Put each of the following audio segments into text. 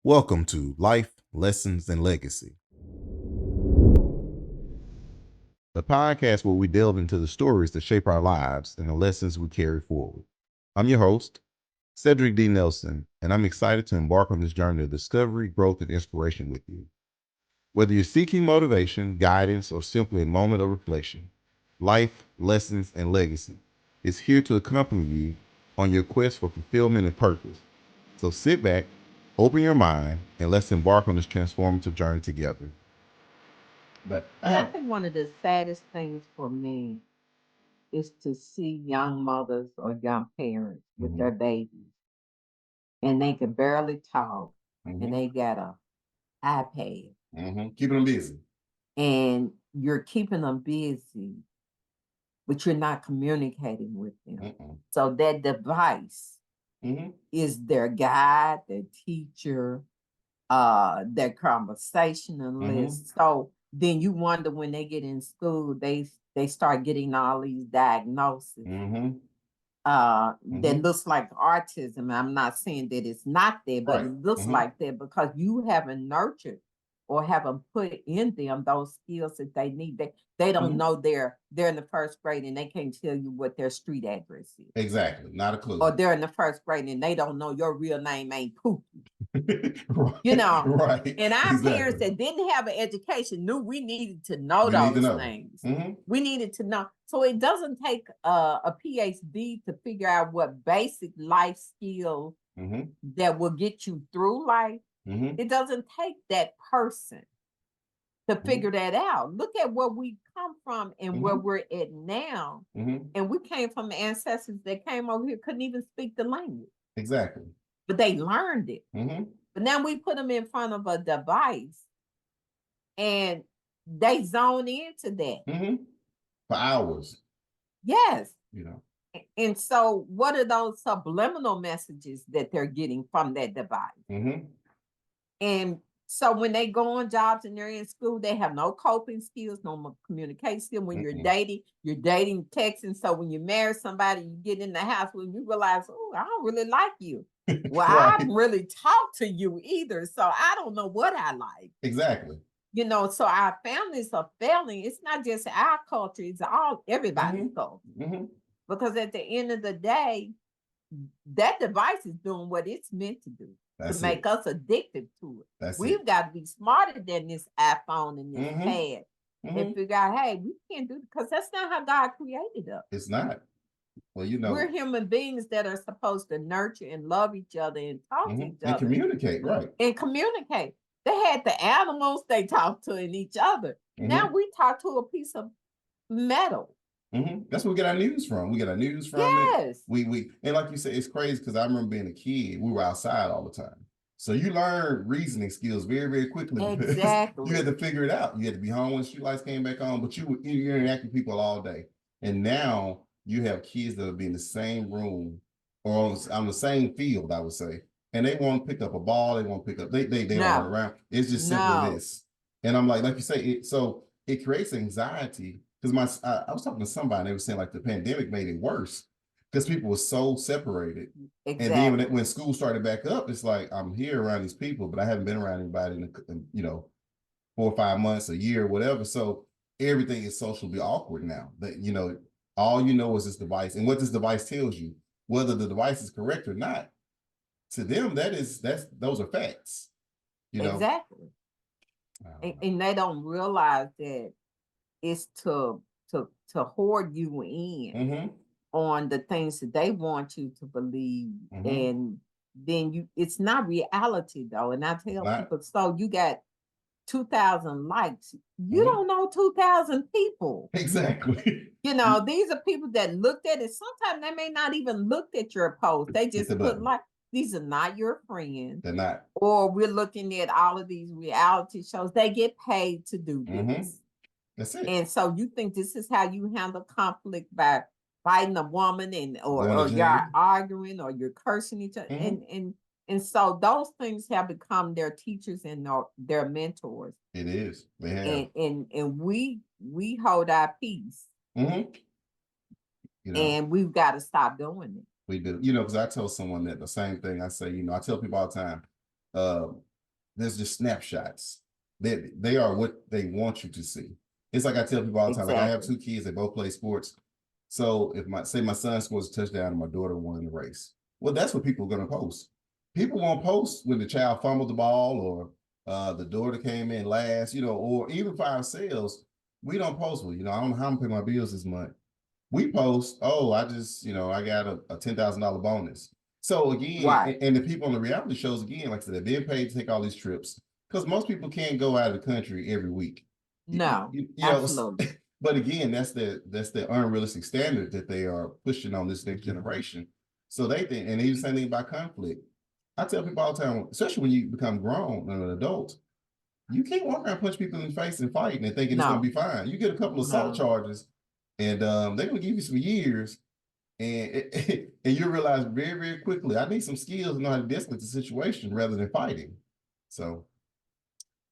Welcome to Life, Lessons, and Legacy, the podcast where we delve into the stories that shape our lives and the lessons we carry forward. I'm your host, Cedric D. Nelson, and I'm excited to embark on this journey of discovery, growth, and inspiration with you. Whether you're seeking motivation, guidance, or simply a moment of reflection, Life, Lessons, and Legacy is here to accompany you on your quest for fulfillment and purpose. So sit back, open your mind, and let's embark on this transformative journey together. But I think one of the saddest things for me is to see young mothers or young parents with their babies and they can barely talk and they got a iPad Keeping them busy. and you're keeping them busy, but you're not communicating with them. So that device is their guide, their teacher, their conversationalist. So then you wonder when they get in school, they start getting all these diagnoses that looks like autism. I'm not saying that it's not there, but it looks like that because you haven't nurtured or haven't put in them those skills that they need. They don't know they're in the first grade and they can't tell you what their street address is. Exactly. Not a clue. Or they're in the first grade and they don't know your real name ain't Pookie. Right. You know, Right. And our parents that didn't have an education knew we needed to know those things. We needed to know. So it doesn't take a PhD to figure out what basic life skills that will get you through life. It doesn't take that person to figure that out. Look at where we come from and where we're at now. And we came from ancestors that came over here, couldn't even speak the language. Exactly. But they learned it. But now we put them in front of a device and they zone into that. For hours. Yes. And so what are those subliminal messages that they're getting from that device? And so when they go on jobs and they're in school, they have no coping skills, no communication skills. When you're dating, texting. So when you marry somebody, you get in the house when you realize, oh, I don't really like you. Well, I haven't really talked to you either. So I don't know what I like. Exactly. So our families are failing. It's not just our culture, it's everybody's culture. Because at the end of the day, that device is doing what it's meant to do. To make us addicted to it. We've got to be smarter than this iPhone and this pad and figure out, hey, we can't do it because that's not how God created us. It's not. Well, we're human beings that are supposed to nurture and love each other and talk to each other. And communicate, right. And communicate. They had the animals they talked to in each other. Now we talk to a piece of metal. That's where we get our news from. We get our news from it. We and like you said, it's crazy because I remember being a kid, we were outside all the time. So you learn reasoning skills very, very quickly. Exactly. You had to figure it out. You had to be home when street lights came back on, but you interact with people all day. And now you have kids that will be in the same room or on the same field, I would say. And they won't pick up a ball, they won't pick up, they don't run around. It's just simply this. And I'm like you say, it creates anxiety. Because I was talking to somebody, and they were saying like the pandemic made it worse because people were so separated. Exactly. And then when school started back up, it's like I'm here around these people, but I haven't been around anybody in 4 or 5 months, a year, whatever. So everything is socially awkward now. That all is this device, and what this device tells you, whether the device is correct or not. To them, those are facts. Exactly. And they don't realize that is to hoard you in on the things that they want you to believe. And then it's not reality though. And I tell people, so you got 2,000 likes. You don't know 2,000 people. Exactly. These are people that looked at it. Sometimes they may not even looked at your post. They just put like, these are not your friends. They're not. Or we're looking at all of these reality shows. They get paid to do this. That's it. And so you think this is how you handle conflict by fighting a woman or you're arguing or you're cursing each other. And so those things have become their teachers and their mentors. It is. They have. And we hold our peace. And we've got to stop doing it. We do. Because I tell someone that the same thing. I say, I tell people all the time, there's just snapshots. They are what they want you to see. It's like I tell people all the time, like I have two kids, they both play sports. So if my son scores a touchdown and my daughter won the race, well, that's what people are going to post. People won't post when the child fumbled the ball or the daughter came in last, or even for ourselves, we don't post, well, I don't know how I'm paying my bills this month. We post, oh, I just, I got a $10,000 bonus. So again, and the people on the reality shows, again, like I said, they're being paid to take all these trips because most people can't go out of the country every week. No, absolutely. But again, that's the unrealistic standard that they are pushing on this next generation. So they think, and even the same thing about conflict. I tell people all the time, especially when you become grown and an adult, you can't walk around and punch people in the face and fight and thinking it's gonna be fine. You get a couple of assault charges, and they're gonna give you some years, and and you realize very, very quickly, I need some skills to know how to de-escalate the situation rather than fighting. So.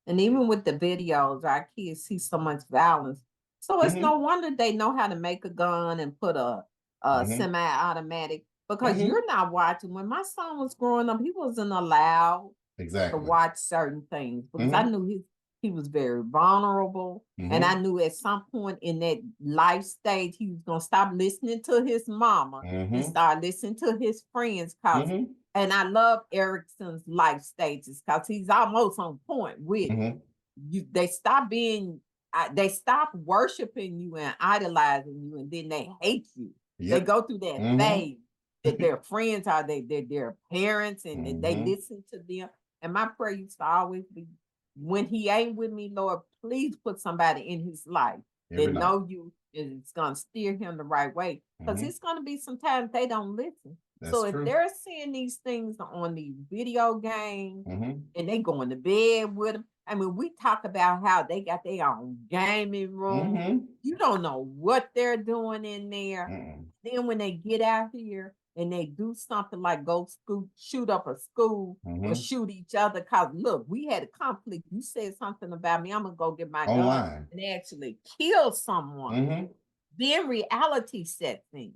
And even with the videos, our kids see so much violence. So it's no wonder they know how to make a gun and put a semi-automatic, because you're not watching. When my son was growing up, he wasn't allowed to watch certain things because I knew he was very vulnerable. And I knew at some point in that life stage, he was going to stop listening to his mama and start listening to his friends. And I love Erickson's life stages because he's almost on point with you. They stop worshiping you and idolizing you, and then they hate you. They go through that phase that their friends are their parents, and they listen to them. And my prayer used to always be, when he ain't with me, Lord, please put somebody in his life that know you, and it's gonna steer him the right way. Because it's gonna be sometimes they don't listen. So if they're seeing these things on these video games and they going to bed with them, I mean, we talk about how they got their own gaming room. You don't know what they're doing in there. Then when they get out here and they do something like go shoot up a school or shoot each other, because look, we had a conflict. You said something about me, I'm gonna go get my gun and actually kill someone. Then reality sets in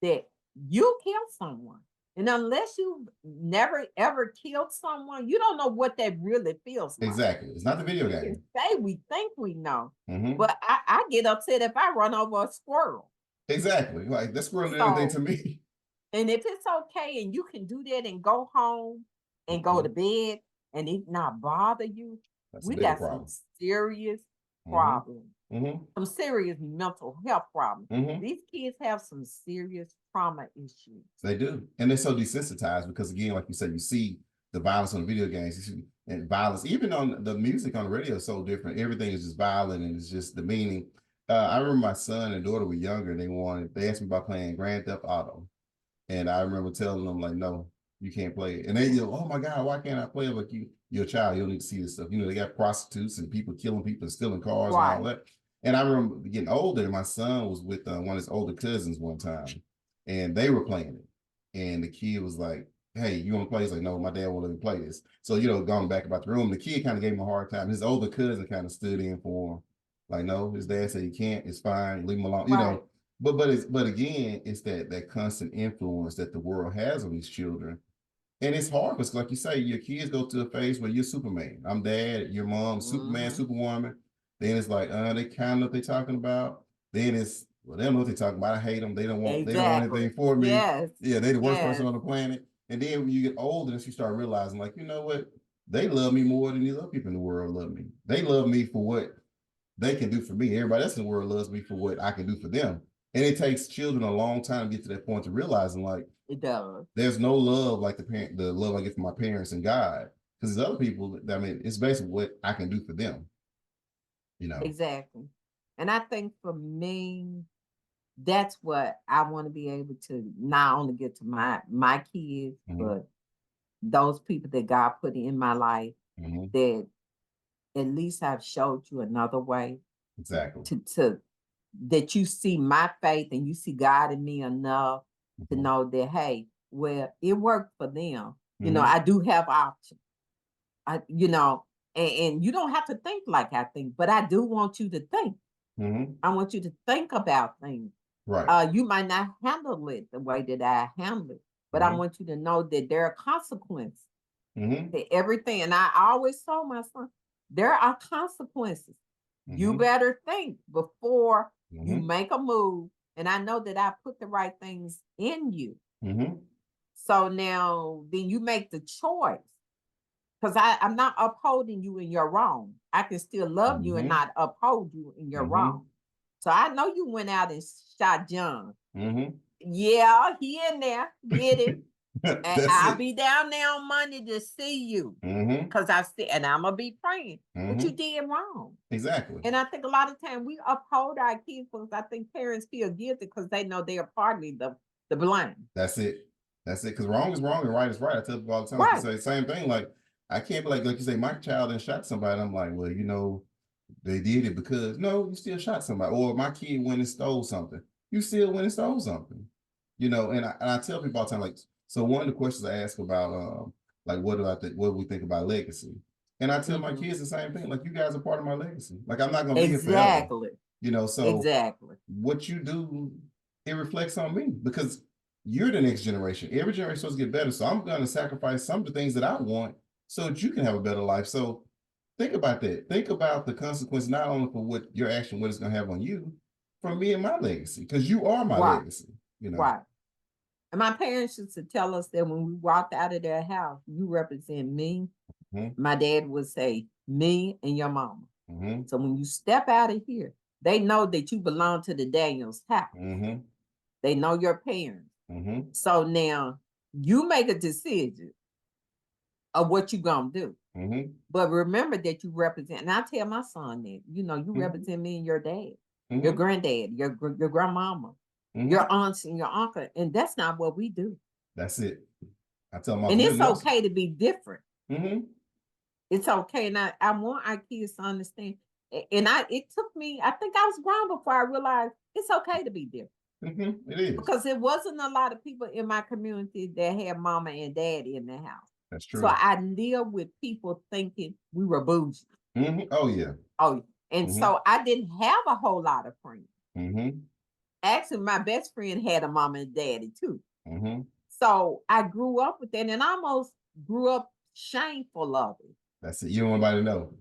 that you kill someone. And unless you never ever killed someone, you don't know what that really feels like. Exactly. It's not the video game. We can say we think we know, but I get upset if I run over a squirrel. Exactly. Like that squirrel did anything to me. And if it's okay and you can do that and go home and go to bed and it not bother you, we got some serious problems. Some serious mental health problems. These kids have some serious trauma issues. They do. And they're so desensitized because, again, like you said, you see the violence on the video games, and violence, even on the music on the radio is so different. Everything is just violent and it's just demeaning. I remember my son and daughter were younger, and they asked me about playing Grand Theft Auto. And I remember telling them, like, no, you can't play it. And they go, oh my God, why can't I play it? Like, you're a child, you don't need to see this stuff. They got prostitutes and people killing people and stealing cars and all that. And I remember getting older, and my son was with one of his older cousins one time, and they were playing it. And the kid was like, hey, you want to play? He's like, no, my dad won't let me play this. So, going back about the room, the kid kind of gave him a hard time. His older cousin kind of stood in for him. Like, no, his dad said he can't, it's fine, leave him alone, But again, it's that constant influence that the world has on these children. And it's hard because, like you say, your kids go to a phase where you're Superman. I'm dad, your mom, Superman, Superwoman. Then it's like, they kind of know what they're talking about. Then it's, well, they don't know what they're talking about. I hate them. They don't want anything for me. Yeah, they're the worst person on the planet. And then when you get older, you start realizing, like, you know what? They love me more than these other people in the world love me. They love me for what they can do for me. Everybody else in the world loves me for what I can do for them. And it takes children a long time to get to that point to realizing, like, it does. There's no love like the love I get from my parents and God. Because there's other people, I mean, it's basically what I can do for them. Exactly. And I think for me, that's what I want to be able to not only get to my kids, but those people that God put in my life, that at least I've showed you another way. Exactly. To that you see my faith and you see God in me enough to know that, hey, well, it worked for them. I do have options. And you don't have to think like I think, but I do want you to think. I want you to think about things. Right. You might not handle it the way that I handle it, but I want you to know that there are consequences everything. And I always told my son, there are consequences. You better think before you make a move. And I know that I put the right things in you. So now then you make the choice. Because I'm not upholding you in your wrong. I can still love you and not uphold you in your wrong. So I know you went out and shot John. Yeah, he in there. Get it. And I'll be down there on Monday to see you. Because and I'm going to be praying. But you did wrong. Exactly. And I think a lot of times we uphold our kids because I think parents feel guilty because they know they are partly the blame. That's it. That's it. Because wrong is wrong and right is right. I tell people all the time. Right. I say the same thing. Like, I can't be like you say, my child and shot somebody. I'm like, well, you know, they did it because no, you still shot somebody. Or my kid went and stole something. You still went and stole something. You know, and I tell people all the time, like, so one of the questions I ask about, like, what do we think about legacy? And I tell my kids the same thing. Like, you guys are part of my legacy. Like, I'm not gonna be here forever. You know, so what you do, it reflects on me because you're the next generation. Every generation is supposed to get better. So I'm gonna sacrifice some of the things that I want so that you can have a better life. So think about that. Think about the consequence, not only for what your action, what it's gonna have on you, for me and my legacy, because you are my legacy. You know. Right. And my parents used to tell us that when we walked out of their house, you represent me. My dad would say, me and your mama. So when you step out of here, they know that you belong to the Daniels house. They know your parents. So now you make a decision of what you're going to do. But remember that you represent, and I tell my son that, you know, you represent me and your dad, your granddad, your grandmama. Your aunts and your uncle, and that's not what we do. That's it. I tell them, and it's okay to be different. It's okay, and I want our kids to understand. And it took me. I think I was grown before I realized it's okay to be different. It is because it wasn't a lot of people in my community that had mama and dad in the house. That's true. So I live with people thinking we were bougie. Oh yeah. Oh, and so I didn't have a whole lot of friends. Actually, my best friend had a mama and daddy too. So I grew up with that and almost grew up shameful of it. That's it. You don't want nobody to know.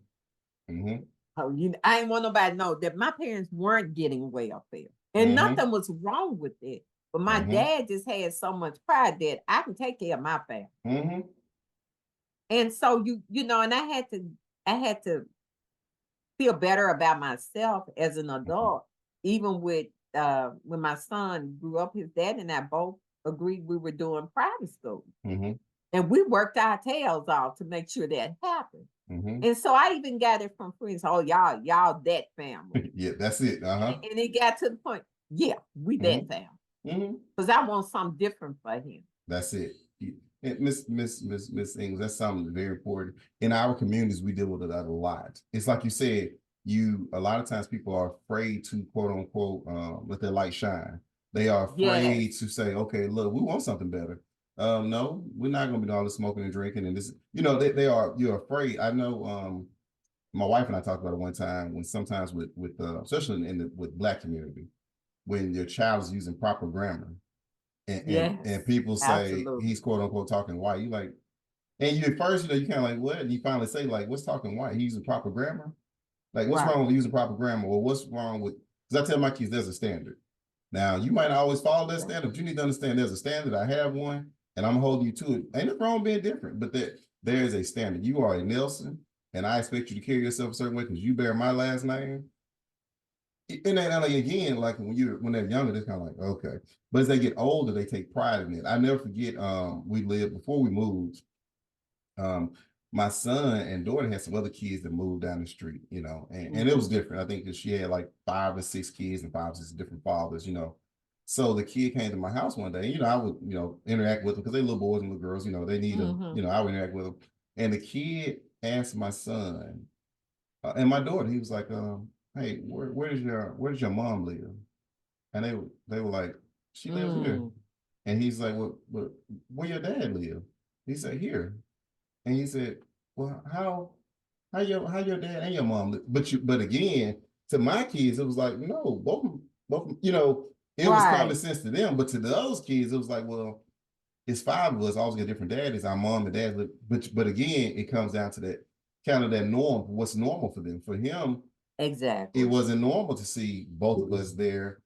Oh, I didn't want nobody to know that my parents weren't getting welfare. And nothing was wrong with it. But my dad just had so much pride that I can take care of my family. And so you know, and I had to feel better about myself as an adult, even with when my son grew up, his dad and I both agreed we were doing private school. And we worked our tails off to make sure that happened. And so I even got it from friends. Oh, y'all that family. Yeah, that's it. And it got to the point, yeah, we that family. Because I want something different for him. That's it. Miss English, that's something very important. In our communities, we deal with it a lot. It's like you said, a lot of times people are afraid to quote unquote let their light shine. They are afraid to say, okay, look, we want something better. No, we're not going to be doing all the smoking and drinking and this, you know, you're afraid. I know my wife and I talked about it one time when sometimes with especially with Black community, when your child is using proper grammar and people say he's quote unquote talking white, you like, and you at first, you know, you kind of like, what? And you finally say like, what's talking white? He's using proper grammar. Like, what's wrong with using proper grammar? Or what's wrong with, because I tell my kids there's a standard. Now, you might not always follow that standard, but you need to understand there's a standard. I have one, and I'm holding you to it. Ain't nothing wrong being different, but there is a standard. You are a Nelson, and I expect you to carry yourself a certain way because you bear my last name. And then like, again, like when they're younger, they're kind of like, okay. But as they get older, they take pride in it. I never forget, we lived, before we moved, my son and daughter had some other kids that moved down the street, you know, and it was different. I think that she had like 5 or 6 kids and 5 or 6 different fathers, you know. So the kid came to my house one day, you know, I would, you know, interact with them because they little boys and little girls, you know, they need them, you know, I would interact with them. And the kid asked my son and my daughter, he was like, hey, where does your mom live? And they were like, she lives here. And he's like, well, where your dad live? He said, here. And he said, well, how your dad and your mom live? But again, to my kids, it was like, no, both, you know, it was common sense to them. But to those kids, it was like, well, it's 5 of us, always got different daddies, our mom and dad, but again, it comes down to that kind of that norm, what's normal for them. For him, exactly, it wasn't normal to see both of us there.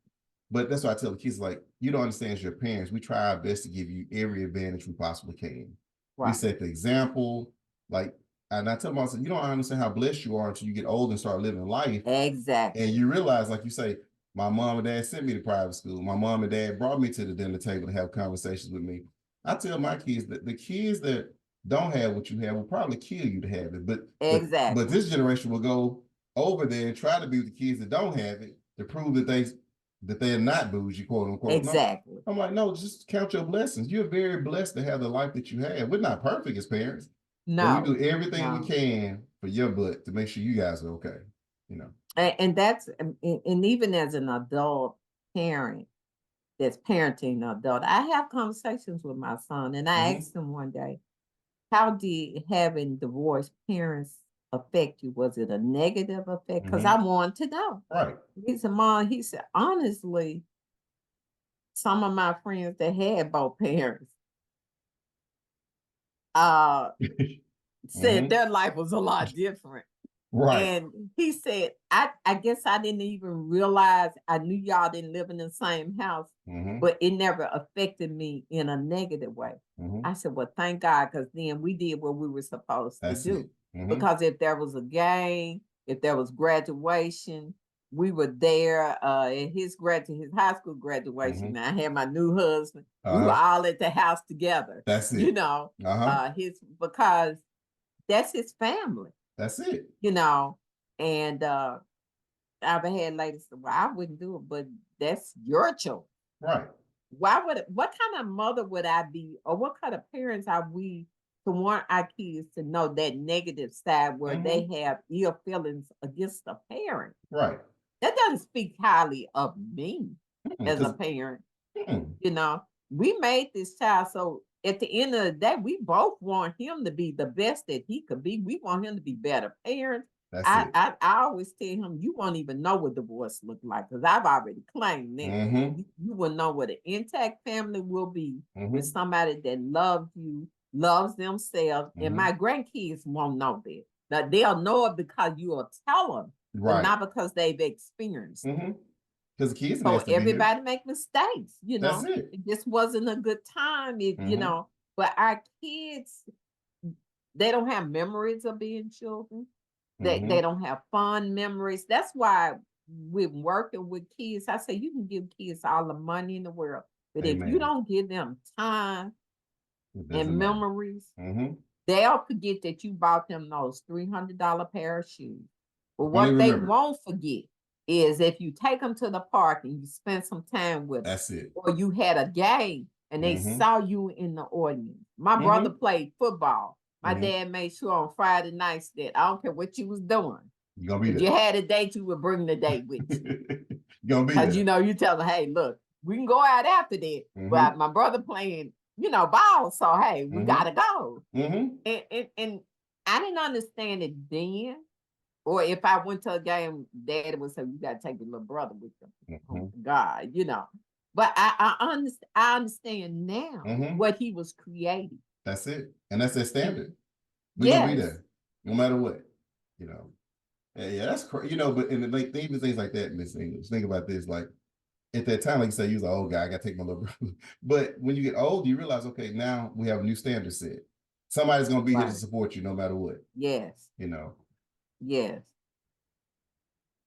But that's why I tell the kids, like, you don't understand as your parents, we try our best to give you every advantage we possibly can. Right. We set the example, like, and I tell them, I said, you don't understand how blessed you are until you get old and start living life. Exactly. And you realize, like you say, my mom and dad sent me to private school. My mom and dad brought me to the dinner table to have conversations with me. I tell my kids that the kids that don't have what you have will probably kill you to have it. But exactly. But this generation will go over there and try to be with the kids that don't have it to prove that they're not bougie, quote unquote. Exactly. No, I'm like, no, just count your blessings. You're very blessed to have the life that you have. We're not perfect as parents. No, but we do everything we can for your butt to make sure you guys are okay. You know, and that's and even as an adult parent that's parenting an adult, I have conversations with my son, and I asked him one day, how did having divorced parents affect you? Was it a negative effect? Because I wanted to know. Right. He said, Mom, he said, honestly, some of my friends that had both parents said their life was a lot different. Right. And he said, I guess I didn't even realize, I knew y'all didn't live in the same house, but it never affected me in a negative way. I said, well, thank God, because then we did what we were supposed to do. Because if there was a game, if there was graduation, we were there at his high school graduation. I had my new husband. We were all at the house together. That's it. You know, because that's his family. That's it. You know, and I've had ladies say, well, I wouldn't do it, but that's your choice. Right. What kind of mother would I be, or what kind of parents are we to want our kids to know that negative side where they have ill feelings against a parent? Right. That doesn't speak highly of me as a parent. You know, we made this child, so at the end of the day, we both want him to be the best that he could be. We want him to be better parents. I always tell him, you won't even know what divorce look like, because I've already claimed that. You will know what an intact family will be with somebody that loves you, loves themselves, and my grandkids won't know that. Now, they'll know it because you will tell them, but not because they've experienced it. Because the kids, so everybody make mistakes, you know. That's it. It just wasn't a good time, you know. But our kids, they don't have memories of being children. They don't have fun memories. That's why we're working with kids. I say you can give kids all the money in the world, but if you don't give them time and memories, they'll forget that you bought them those $300 pair of shoes. But what they won't forget is if you take them to the park and you spend some time with them, that's it. Or you had a game and they saw you in the audience. My brother played football. My dad made sure on Friday nights that I don't care what you was doing. You're gonna be if there. you had a date, you would bring the date with you. You're gonna be there. Because you know, you tell them, hey, look, we can go out after that. But my brother playing, you know, ball, so hey, we gotta go. And I didn't understand it then. Or if I went to a game, Dad would say, you got to take your little brother with you. Oh, God, you know. But I understand now what he was creating. That's it. And that's their standard. We're going to be there, no matter what. You know. Yeah, that's crazy. You know, but and like even things like that, Miss English, think about this. Like, at that time, like you say, you was an old guy, I got to take my little brother. But when you get old, you realize, okay, now we have a new standard set. Somebody's going to be here to support you no matter what. Yes. You know. Yes.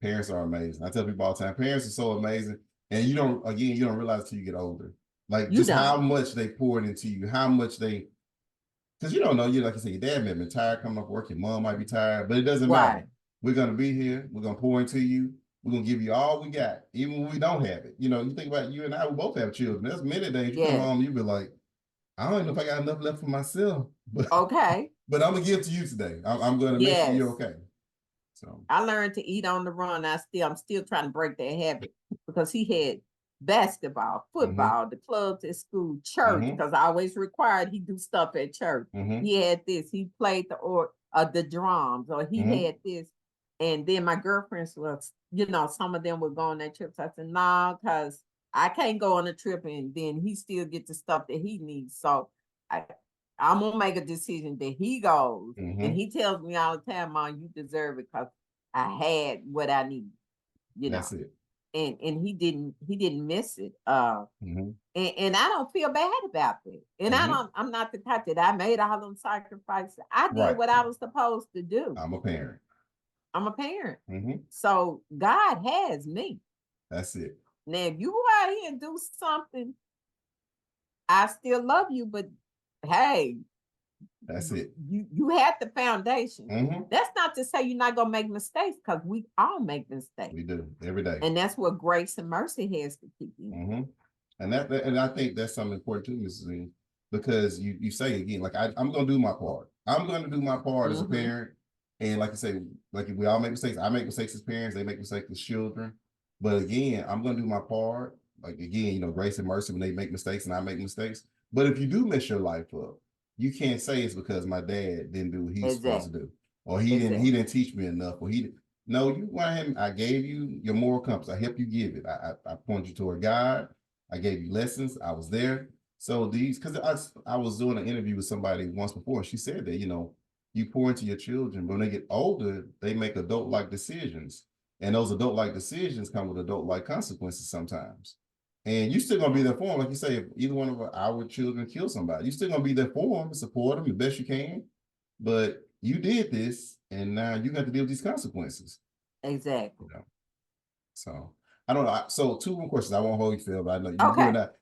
Parents are amazing. I tell people all the time, parents are so amazing. And you don't realize until you get older. Like just how much they poured into you, how much because you don't know, like you say, your dad may have been tired coming off work, your mom might be tired, but it doesn't matter. We're gonna be here, we're gonna pour into you, we're gonna give you all we got, even when we don't have it. You know, you think about you and I, we both have children. There's many days you come home, you be like, I don't even know if I got enough left for myself. But but I'm gonna give to you today. I'm gonna make sure you're okay. So I learned to eat on the run. I'm still trying to break that habit because he had basketball, football, the clubs at school, church, because I always required he do stuff at church. He had this, he played the drums, or he had this. And then my girlfriends was, you know, some of them were going on trips. I said, nah, because I can't go on a trip and then he still get the stuff that he needs. So I'm gonna make a decision that he goes and he tells me all the time, Mom, you deserve it because I had what I need, That's it. And he didn't miss it. And I don't feel bad about that. And I'm not the type that I made all them sacrifices. I did what I was supposed to do. I'm a parent. So God has me. That's it. Now, if you go out here and do something, I still love you, but hey, that's it. You had the foundation. That's not to say you're not gonna make mistakes, because we all make mistakes. We do every day. And that's what grace and mercy has to keep you. And and I think that's something important too, Mrs. English, because you say again, like I'm gonna do my part. I'm gonna do my part as a parent. And like I say, like we all make mistakes. I make mistakes as parents, they make mistakes as children. But again, I'm gonna do my part. Like again, grace and mercy when they make mistakes and I make mistakes. But if you do mess your life up, you can't say it's because my dad didn't do what he was supposed to do, or he didn't teach me enough, or no, you want him. I gave you your moral compass. I helped you give it. I pointed you toward God. I gave you lessons. I was there. So because I was doing an interview with somebody once before, and she said that you pour into your children, but when they get older, they make adult-like decisions. And those adult-like decisions come with adult-like consequences sometimes. And you're still going to be there for them. Like you say, if either one of our children kill somebody, you're still going to be there for them and support them the best you can. But you did this, and now you got to deal with these consequences. Exactly. So, I don't know. So, two more questions. I won't hold you, Phil, but I know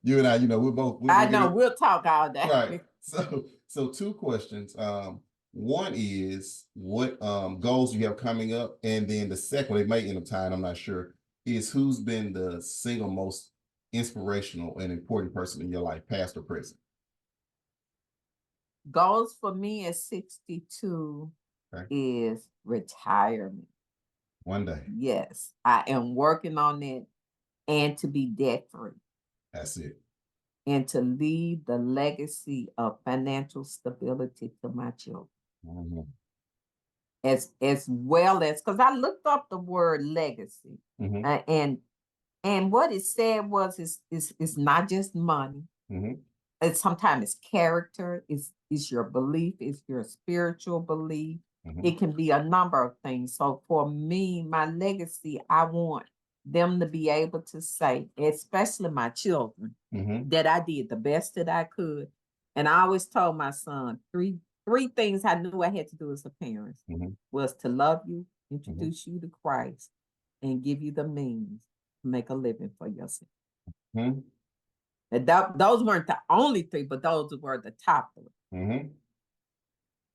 you and I, we're both. We'll talk all day. Right. So two questions. One is what goals you have coming up, and then the second, it may end up tying, I'm not sure, is who's been the single most inspirational and important person in your life, past or present? Goals for me at 62 is retirement. One day. Yes, I am working on it, and to be debt free. That's it. And to leave the legacy of financial stability to my children. As well as, because I looked up the word legacy, and what it said was it's not just money. It's sometimes it's character, it's your belief, it's your spiritual belief. It can be a number of things. So for me, my legacy, I want them to be able to say, especially my children, that I did the best that I could. And I always told my son three things I knew I had to do as a parent was to love you, introduce you to Christ, and give you the means to make a living for yourself. And those weren't the only three, but those were the top three.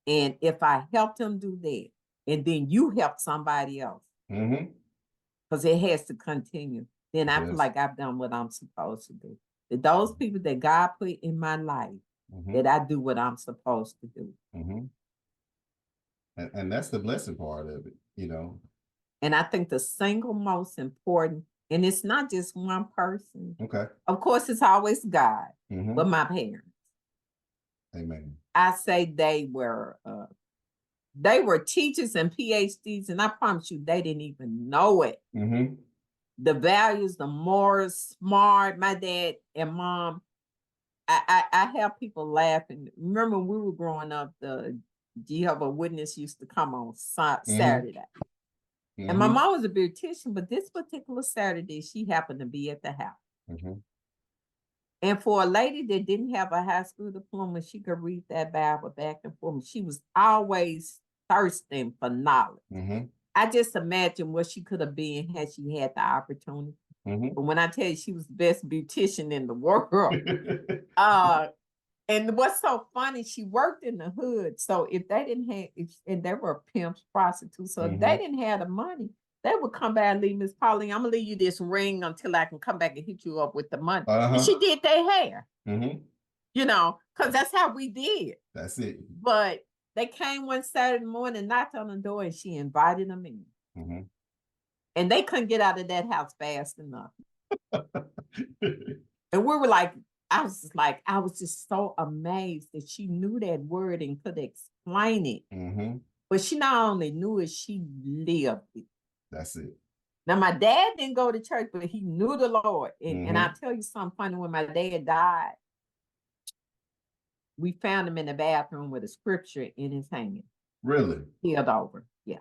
And if I helped them do that, and then you help somebody else, because it has to continue, then I feel like I've done what I'm supposed to do. That those people that God put in my life, that I do what I'm supposed to do. And that's the blessing part of it, And I think the single most important, and it's not just one person. Of course, it's always God, but my parents. Amen. I say they were teachers and PhDs, and I promise you, they didn't even know it. The values, the morals, smart. My dad and mom. I have people laughing. Remember when we were growing up, the Jehovah's Witness used to come on Saturday. And my mom was a beautician, but this particular Saturday, she happened to be at the house. And for a lady that didn't have a high school diploma, she could read that Bible back and forth. She was always thirsting for knowledge. I just imagine what she could have been had she had the opportunity. But when I tell you she was the best beautician in the world, and what's so funny, she worked in the hood. So if they didn't have, and they were pimps, prostitutes, so if they didn't have the money, they would come back and leave Miss Pauline. I'm gonna leave you this ring until I can come back and hit you up with the money. And she did their hair, because that's how we did. That's it. But they came one Saturday morning, knocked on the door, and she invited them in. And they couldn't get out of that house fast enough. And we were like, I was just so amazed that she knew that word and could explain it. But she not only knew it, she lived it. That's it. Now, my dad didn't go to church, but he knew the Lord. And I'll tell you something funny. When my dad died, we found him in the bathroom with a scripture in his hand. Really? Healed over. Yeah.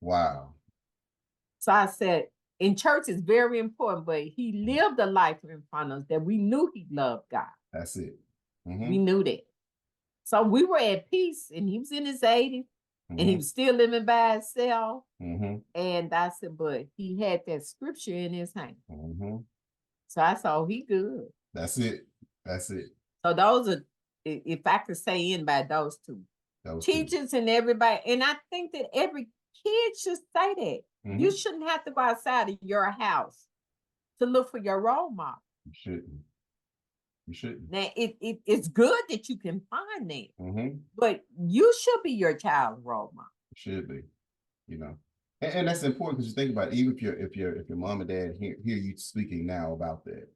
Wow. So I said, in church is very important, but he lived a life in front of us that we knew he loved God. That's it. We knew that. So we were at peace, and he was in his 80s, and he was still living by himself. And I said, but he had that scripture in his hand. So I saw he good. That's it. That's it. So those are, if I could say in by those two. Teachers and everybody. And I think that every kid should say that. You shouldn't have to go outside of your house to look for your role model. You shouldn't. You shouldn't. Now, it's good that you can find that, but you should be your child's role model. It should be, you know, and that's important because you think about it, even if your mom and dad hear you speaking now about that,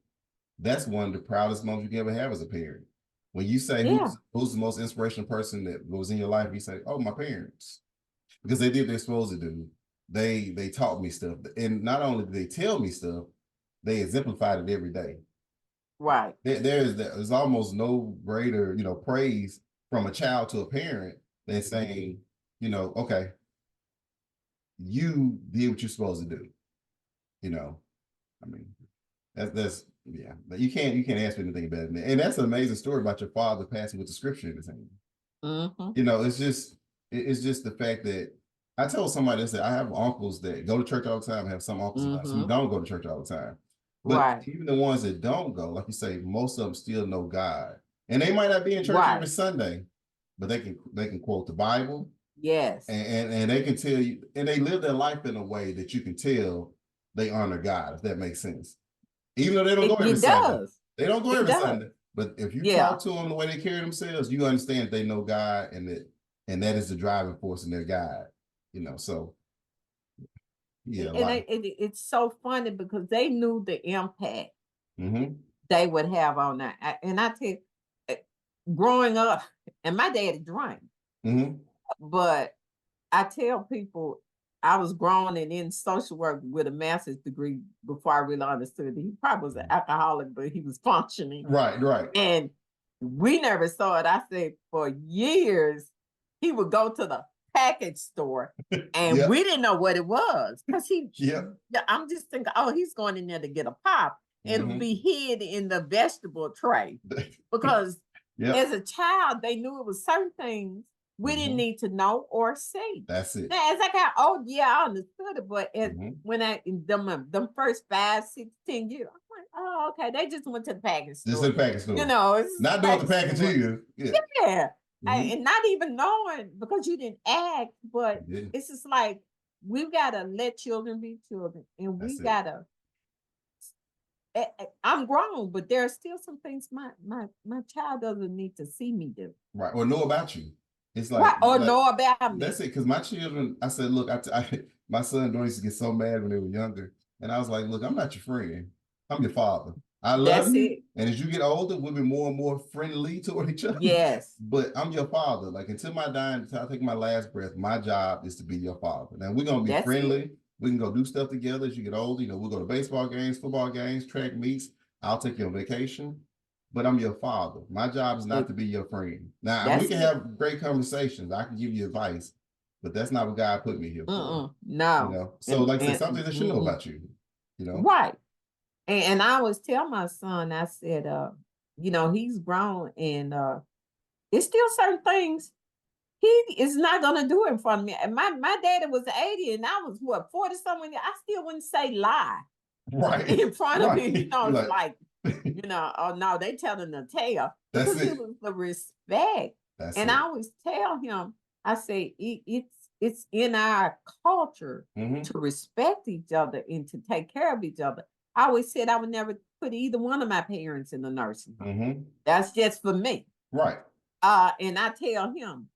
that's one of the proudest moments you can ever have as a parent. When you say who's the most inspirational person that was in your life, you say, "Oh, my parents," because they did what they're supposed to do. They taught me stuff, and not only did they tell me stuff, they exemplified it every day. Right. There's almost no greater, you know, praise from a child to a parent than saying, you know, okay, you did what you're supposed to do. You know, I mean, that's yeah, but you can't ask for anything better than that. And that's an amazing story about your father passing with the scripture in his hand. You know, it's just the fact that I told somebody that I have uncles that go to church all the time. I have some uncles who don't go to church all the time. But even the ones that don't go, like you say, most of them still know God. And they might not be in church every Sunday, but they can quote the Bible. Yes. And they can tell you, and they live their life in a way that you can tell they honor God, if that makes sense. Even though they don't go every Sunday. They don't go every Sunday. But if you talk to them the way they carry themselves, you understand that they know God and that is the driving force in their guide. You know, so yeah. And it's so funny because they knew the impact they would have on that. And I tell you, growing up, and my daddy drank, but I tell people I was grown and in social work with a master's degree before I really understood that he probably was an alcoholic, but he was functioning. Right. And we never saw it. I said for years, he would go to the package store and we didn't know what it was because I'm just thinking, oh, he's going in there to get a pop. It'll be hid in the vegetable tray because as a child, they knew it was certain things we didn't need to know or see. That's it. Now, as I got old, I understood it, but when them first 5, 6, 10 years, I'm like, oh, okay, they just went to the package store. Just the package store. You know, it's not doing the package either. Yeah. And not even knowing because you didn't act, but it's just like we've got to let children be children, and we got to. I'm grown, but there are still some things my child doesn't need to see me do. Right, or know about you. It's like know about me. That's it. Because my children, I said, look, my son used to get so mad when they were younger, and I was like, look, I'm not your friend. I'm your father. I love you. And as you get older, we'll be more and more friendly toward each other. Yes. But I'm your father. Like until I take my last breath, my job is to be your father. Now we're gonna be friendly. We can go do stuff together as you get older. You know, we'll go to baseball games, football games, track meets. I'll take you on vacation. But I'm your father. My job is not to be your friend. Now we can have great conversations. I can give you advice, but that's not what God put me here for. No. You know? So like I said, something that should know about you. You know? Right. And I always tell my son, I said, you know, he's grown and it's still certain things he is not gonna do in front of me. And my daddy was 80 and I was 40 something. I still wouldn't say lie in front of him. You know, it's like you know, oh no, they telling the tale. Because it was the respect. And I always tell him, I say it's in our culture to respect each other and to take care of each other. I always said I would never put either one of my parents in the nursing home. That's just for me. Right. And I tell him,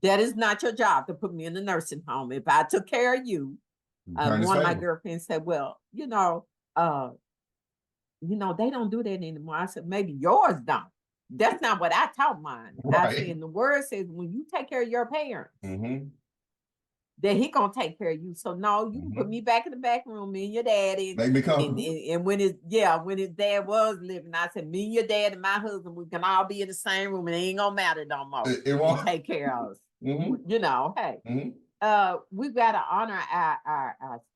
that is not your job to put me in the nursing home. If I took care of you, one of my girlfriends said, well, they don't do that anymore. I said, maybe yours don't. That's not what I taught mine. Right. I said, the word says, when you take care of your parents, that he gonna take care of you. So no, you can put me back in the back room, me and your daddy. Make me comfortable. And when his dad was living, I said, me and your dad and my husband, we can all be in the same room and it ain't gonna matter no more. It won't take care of us. You know, hey. We've got to honor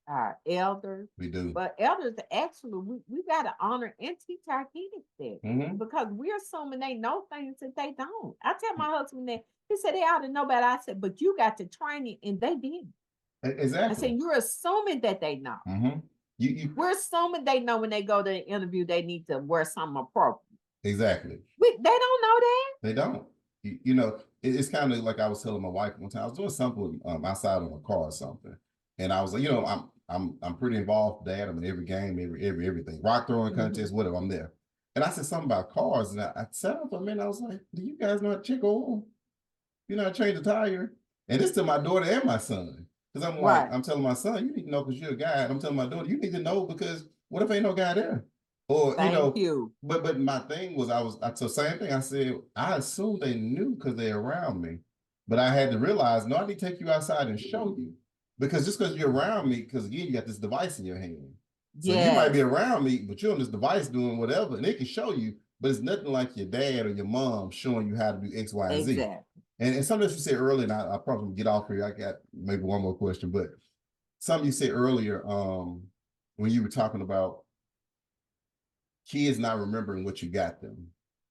our elders. We do. But elders, actually, we got to honor and teach our kids that. Because we're assuming they know things that they don't. I tell my husband that, he said they ought to know better. I said, but you got to train it, and they did. Exactly. I said, you're assuming that they know. We're assuming they know when they go to the interview, they need to wear something appropriate. Exactly. They don't know that. They don't. You know, it's kind of like I was telling my wife one time. I was doing something outside of a car or something, and I was like, you know, I'm pretty involved, Dad. I'm in every game, everything, rock throwing contest, whatever. I'm there. And I said something about cars, and I sat up for a minute. I was like, do you guys know how to check oil? You know how to change the tire? And this to my daughter and my son, because I'm like, I'm telling my son, you need to know because you're a guy. And I'm telling my daughter, you need to know because what if ain't no guy there? Or Thank you. But my thing was so same thing. I said I assumed they knew because they're around me, but I had to realize no, I need to take you outside and show you, because just because you're around me, because again you got this device in your hand, so you might be around me, but you're on this device doing whatever, and it can show you, but it's nothing like your dad or your mom showing you how to do X, Y, and Z. And something you said earlier, and I probably get off here. I got maybe one more question, but something you said earlier when you were talking about kids not remembering what you got them,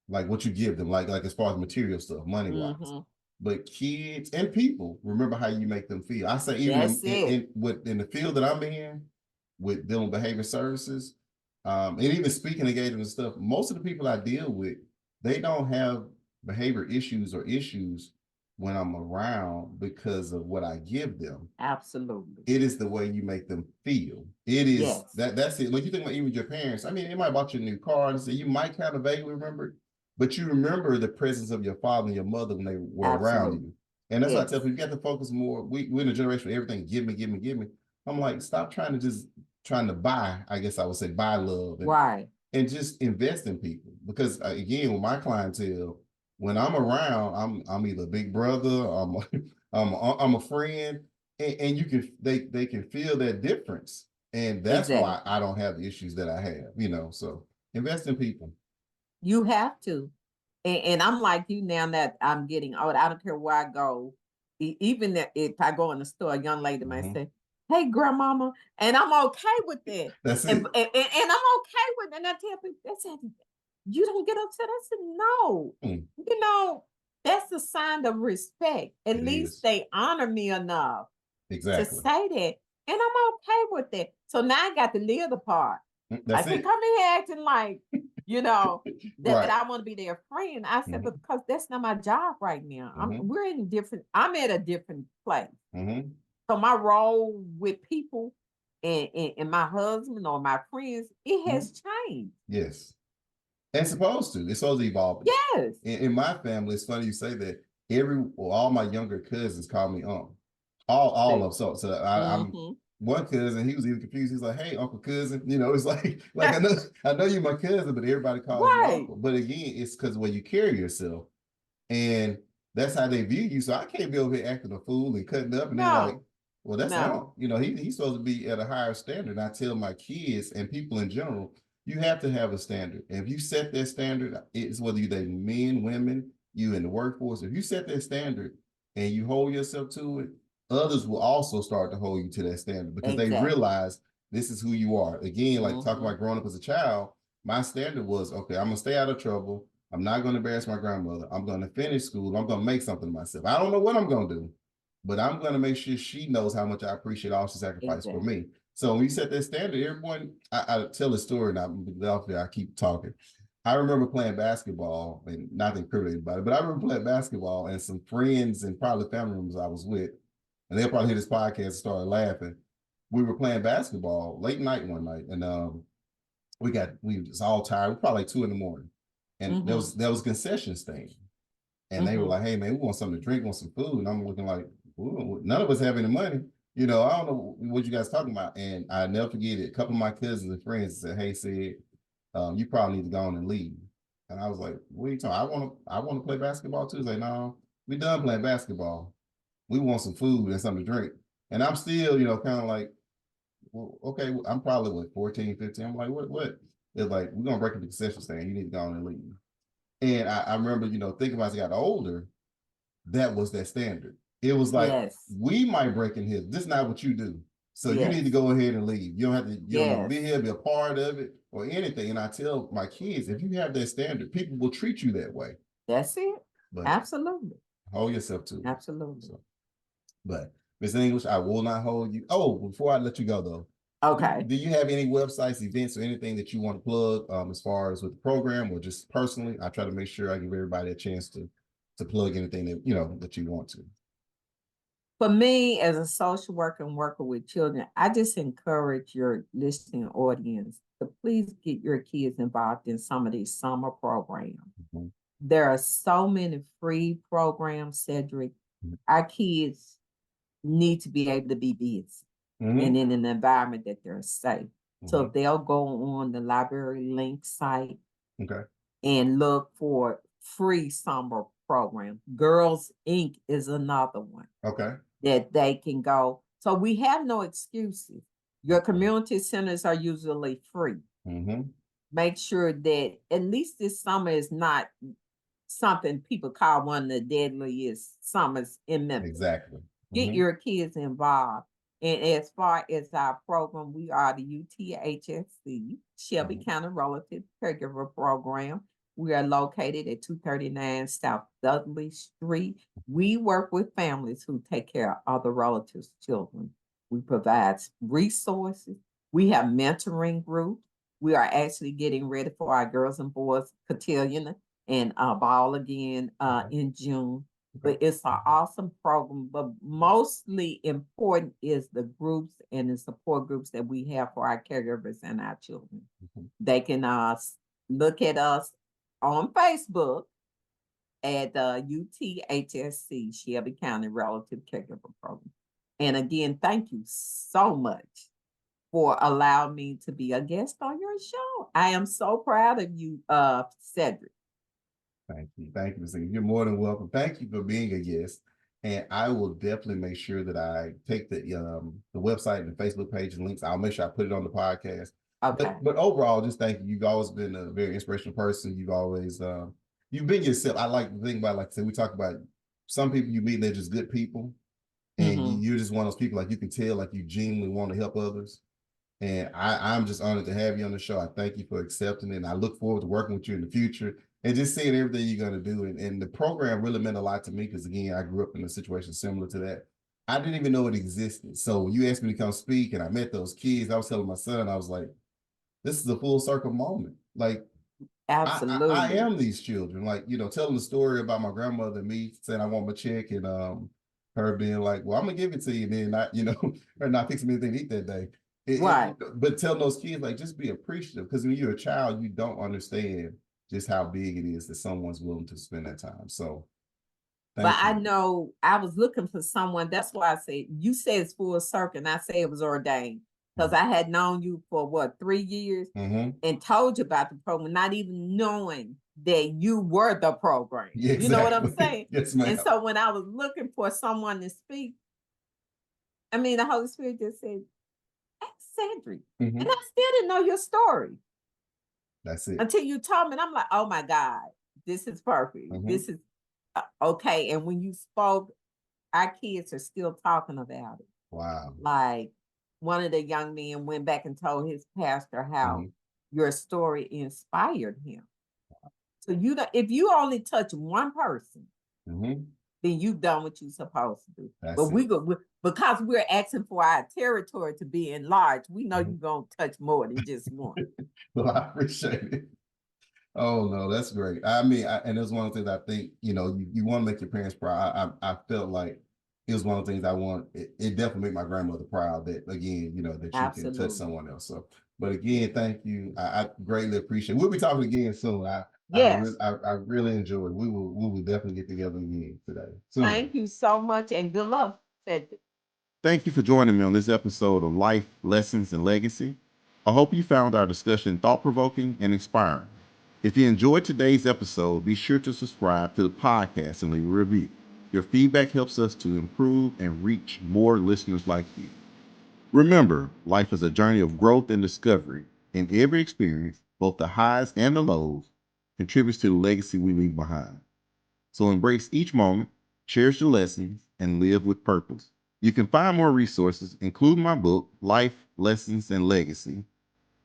like what you give them, like as far as material stuff, money wise. But kids and people remember how you make them feel. I say even in the field that I'm in, with dealing with behavior services, and even speaking engagement and stuff, most of the people I deal with, they don't have behavior issues or issues when I'm around because of what I give them. Absolutely. It is the way you make them feel. It is that's it. Like you think about even your parents. I mean, it might bought you a new car and say you might kind of vaguely remember it, but you remember the presence of your father and your mother when they were around you. And that's why I tell people you got to focus more. We're in a generation where everything give me. I'm like, stop trying to buy, I guess I would say buy love. And just invest in people. Because again, with my clientele, when I'm around, I'm either a big brother, I'm a friend, and you can they can feel that difference, and that's why I don't have the issues that I have, you know. So invest in people. You have to, and I'm like you now that I'm getting old. I don't care where I go, even if I go in the store, a young lady might say, "Hey, grandmama," and I'm okay with that. That's it. And I'm okay with it. And I tell people, they said, you don't get upset. I said, no. You know, that's a sign of respect. At least they honor me enough to say that. And I'm okay with that. So now I got to live the part. I can come in here acting like, you know, that I want to be their friend. I said, because that's not my job right now. I'm at a different place. So my role with people and my husband or my friends, it has changed. Yes. And supposed to. It's supposed to evolve. Yes. In my family, it's funny you say that. All my younger cousins call me all of them. So I'm one cousin. He was even confused. He's like, "Hey, Uncle Cousin." You know, it's like I know you my cousin, but everybody calls you Uncle. But again, it's because the way you carry yourself, and that's how they view you. So I can't be over here acting a fool and cutting up, and they're like, "Well, that's not." You know, he's supposed to be at a higher standard. And I tell my kids and people in general, you have to have a standard. And if you set that standard, it's whether you're men, women, you in the workforce. If you set that standard and you hold yourself to it, others will also start to hold you to that standard because they realize this is who you are. Again, like talking about growing up as a child, my standard was, okay, I'm going to stay out of trouble. I'm not going to embarrass my grandmother. I'm going to finish school. I'm going to make something of myself. I don't know what I'm going to do, but I'm going to make sure she knows how much I appreciate all she sacrificed for me. So when you set that standard, everyone, I tell a story, and I keep talking. I remember playing basketball, and not to incriminate anybody, but I remember playing basketball, and some friends and probably family members I was with, and they'll probably hear this podcast and start laughing. We were playing basketball late night one night, and we was all tired. We were probably like 2 a.m, and there was a concession stand, and they were like, "Hey man, we want something to drink, want some food," and I'm looking like, none of us have any money. You know, I don't know what you guys talking about. And I never forget it. A couple of my cousins and friends said, "Hey, you probably need to go on and leave." And I was like, "What are you talking? I want to play basketball too." He's like, "No, we done playing basketball. We want some food and something to drink." And I'm still, kind of like, well, okay, I'm probably what 14, 15. I'm like, what? They're like, we're gonna break into the concession stand. You need to go on and leave. And I remember, thinking about as I got older, that was that standard. It was like, we might break in here. This is not what you do. So you need to go ahead and leave. You don't have to, you don't want to be here, be a part of it or anything. And I tell my kids, if you have that standard, people will treat you that way. That's it. But absolutely. Hold yourself to it. Absolutely. So, but Ms. English, I will not hold you. Oh, before I let you go though. Okay. Do you have any websites, events, or anything that you want to plug as far as with the program or just personally? I try to make sure I give everybody a chance to plug anything that that you want to. For me, as a social worker and worker with children, I just encourage your listening audience to please get your kids involved in some of these summer programs. Mm-hmm. There are so many free programs, Cedric. Mm-hmm. Our kids need to be able to be busy and in an environment that they're safe. Mm-hmm. So they'll go on the library link site and look for free summer program. Girls Inc. is another one. That they can go. So we have no excuses. Your community centers are usually free. Mm-hmm. Make sure that at least this summer is not something people call one of the deadliest summers in Memphis. Exactly. Get your kids involved. And as far as our program, we are the UTHSC, Shelby County Relative Caregiver Program. We are located at 239 South Dudley Street. We work with families who take care of other relatives' children. We provide resources. We have mentoring groups. We are actually getting ready for our girls and boys cotillion and ball again in June. But it's an awesome program. But mostly important is the groups and the support groups that we have for our caregivers and our children. Mm-hmm. They can look at us on Facebook at UTHSC, Shelby County Relative Caregiver Program. And again, thank you so much for allowing me to be a guest on your show. I am so proud of you, Cedric. Thank you. Thank you, Ms. English. You're more than welcome. Thank you for being a guest. And I will definitely make sure that I take the website and the Facebook page and links. I'll make sure I put it on the podcast. Okay. But overall, just thank you. You've always been a very inspirational person. You've always you've been yourself. I like to think about, like I said, we talk about some people you meet, they're just good people. And you're just one of those people, like you can tell, like you genuinely want to help others. And I'm just honored to have you on the show. I thank you for accepting it. And I look forward to working with you in the future and just seeing everything you're going to do. And the program really meant a lot to me because, again, I grew up in a situation similar to that. I didn't even know it existed. So when you asked me to come speak and I met those kids, I was telling my son, I was like, this is a full circle moment. Like, absolutely, I am these children. Like, telling the story about my grandmother and me saying I want my check and her being like, well, I'm going to give it to you. And then not, her not fixing anything to eat that day. But telling those kids, like, just be appreciative, because when you're a child, you don't understand just how big it is that someone's willing to spend that time. So, I know I was looking for someone. That's why I say you say it's full circle, and I say it was ordained because I had known you for 3 years and told you about the program, not even knowing that you were the program. Yeah, exactly. You know what I'm saying? Yes, ma'am. And so when I was looking for someone to speak, I mean, the Holy Spirit just said, Cedric. And I still didn't know your story. That's it. Until you told me, and I'm like, oh my God, this is perfect. This is okay. And when you spoke, our kids are still talking about it. Wow. Like one of the young men went back and told his pastor how your story inspired him. Wow. So if you only touch one person, then you've done what you're supposed to do. That's but because we're asking for our territory to be enlarged, we know you're going to touch more than just one. Well, I appreciate it. Oh, no, that's great. I mean, and it's one of the things I think, you want to make your parents proud. I felt like it was one of the things I want. It definitely made my grandmother proud that, again, that you can touch someone else. So, but again, thank you. I greatly appreciate it. We'll be talking again soon. Yes. I really enjoyed it. We will definitely get together again today. Thank you so much and good luck. Thank you for joining me on this episode of Life, Lessons, and Legacy. I hope you found our discussion thought-provoking and inspiring. If you enjoyed today's episode, be sure to subscribe to the podcast and leave a review. Your feedback helps us to improve and reach more listeners like you. Remember, life is a journey of growth and discovery, and every experience, both the highs and the lows, contributes to the legacy we leave behind. So embrace each moment, cherish the lessons, and live with purpose. You can find more resources, including my book, Life, Lessons, and Legacy,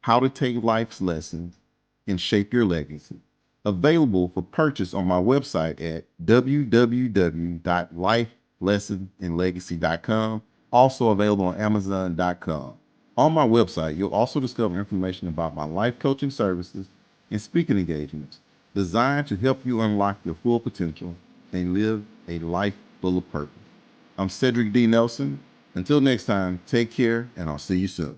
How to Take Life's Lessons and Shape Your Legacy. Available for purchase on my website at www.lifelessonsandlegacy.com. Also available on amazon.com. On my website, you'll also discover information about my life coaching services and speaking engagements designed to help you unlock your full potential and live a life full of purpose. I'm Cedric D. Nelson. Until next time, take care, and I'll see you soon.